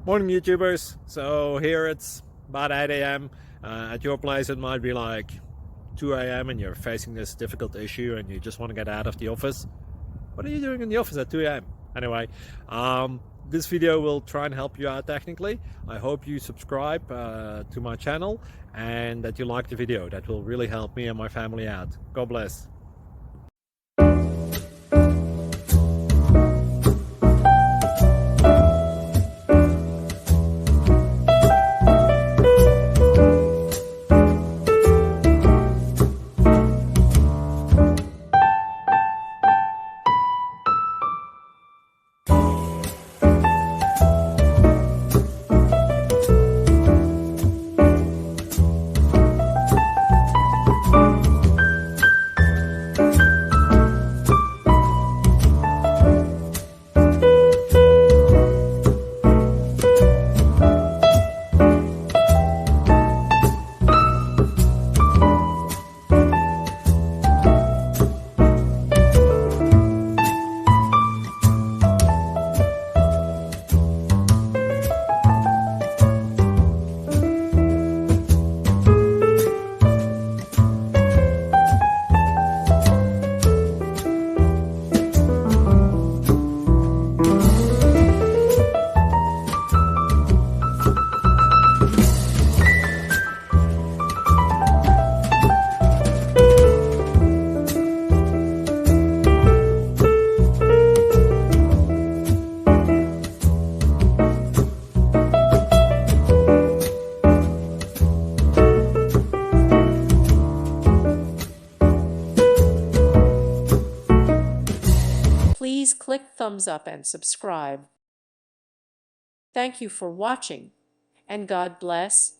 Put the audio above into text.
Morning YouTubers. So here it's about 8 a.m. At your place it might be like 2 a.m. and you're facing this difficult issue and you just want to get out of the office. What are you doing in the office at 2 a.m.? Anyway, this video will try and help you out technically. I hope you subscribe to my channel and that you like the video. That will really help me and my family out. God bless. Please click thumbs up and subscribe. Thank you for watching, and God bless.